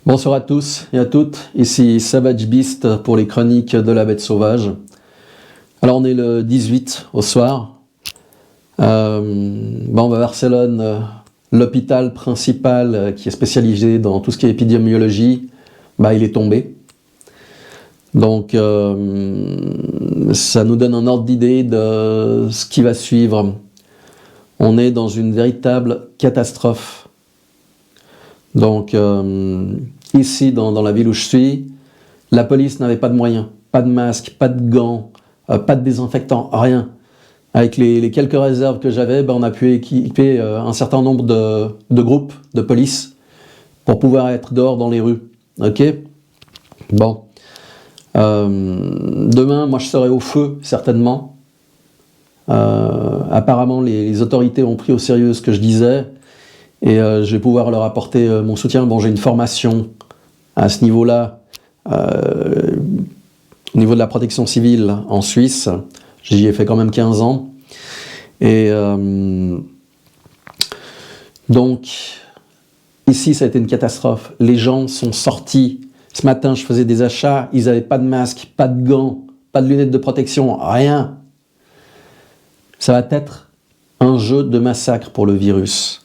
Bonsoir à tous et à toutes, ici Savage Beast pour les chroniques de la bête sauvage. Alors on est le 18 au soir. On va à Barcelone, l'hôpital principal qui est spécialisé dans tout ce qui est épidémiologie, il est tombé. Donc ça nous donne un ordre d'idée de ce qui va suivre. On est dans une véritable catastrophe. Donc ici, dans la ville où je suis, la police n'avait pas de moyens, pas de masques, pas de gants, pas de désinfectants, rien. Avec les quelques réserves que j'avais, on a pu équiper un certain nombre de groupes de police pour pouvoir être dehors dans les rues. Ok ? Bon. Demain, moi je serai au feu, certainement. Apparemment, les autorités ont pris au sérieux ce que je disais. Et je vais pouvoir leur apporter mon soutien. Bon, j'ai une formation à ce niveau-là, au niveau de la protection civile en Suisse. J'y ai fait quand même 15 ans. Et donc, ici, ça a été une catastrophe. Les gens sont sortis. Ce matin, je faisais des achats. Ils n'avaient pas de masque, pas de gants, pas de lunettes de protection, rien. Ça va être un jeu de massacre pour le virus.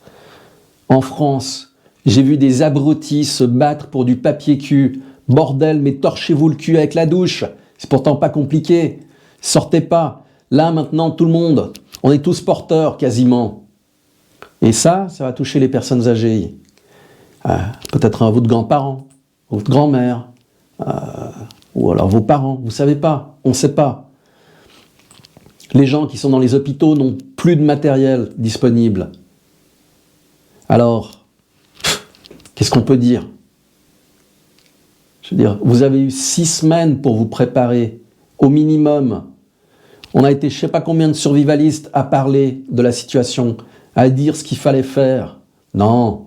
En France, j'ai vu des abrutis se battre pour du papier cul. Bordel, mais torchez-vous le cul avec la douche. C'est pourtant pas compliqué. Sortez pas. Là, maintenant, tout le monde, on est tous porteurs, quasiment. Et ça va toucher les personnes âgées. Peut-être votre grands-parents, votre grand-mère, ou alors vos parents, vous savez pas, on sait pas. Les gens qui sont dans les hôpitaux n'ont plus de matériel disponible. Alors, qu'est-ce qu'on peut dire? Je veux dire, vous avez eu 6 semaines pour vous préparer, au minimum. On a été je ne sais pas combien de survivalistes à parler de la situation, à dire ce qu'il fallait faire. Non.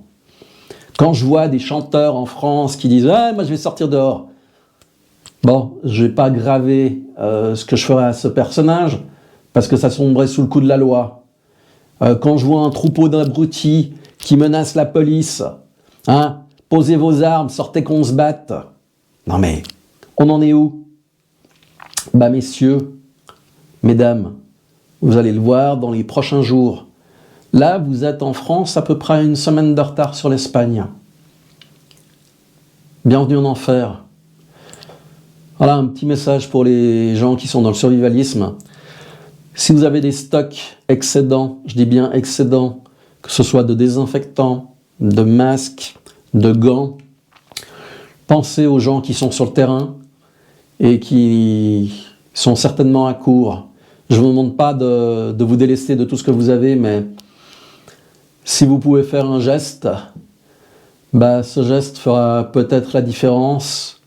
Quand je vois des chanteurs en France qui disent « Ah, moi je vais sortir dehors », bon, je ne vais pas graver ce que je ferai à ce personnage, parce que ça sombrerait sous le coup de la loi. Quand je vois un troupeau d'abrutis qui menace la police, posez vos armes, sortez qu'on se batte. Non mais, on en est où? Messieurs, mesdames, vous allez le voir dans les prochains jours. Là, vous êtes en France à peu près à 1 semaine de retard sur l'Espagne. Bienvenue en enfer. Voilà un petit message pour les gens qui sont dans le survivalisme. Si vous avez des stocks excédents, je dis bien excédents, que ce soit de désinfectants, de masques, de gants, pensez aux gens qui sont sur le terrain et qui sont certainement à court. Je ne vous demande pas de vous délester de tout ce que vous avez, mais si vous pouvez faire un geste, ce geste fera peut-être la différence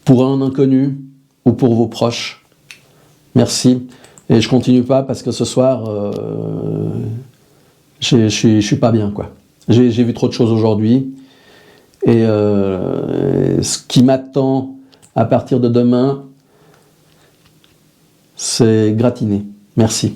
pour un inconnu ou pour vos proches. Merci. Et je continue pas parce que ce soir, je suis pas bien, quoi. J'ai vu trop de choses aujourd'hui. Et ce qui m'attend à partir de demain, c'est gratiné. Merci.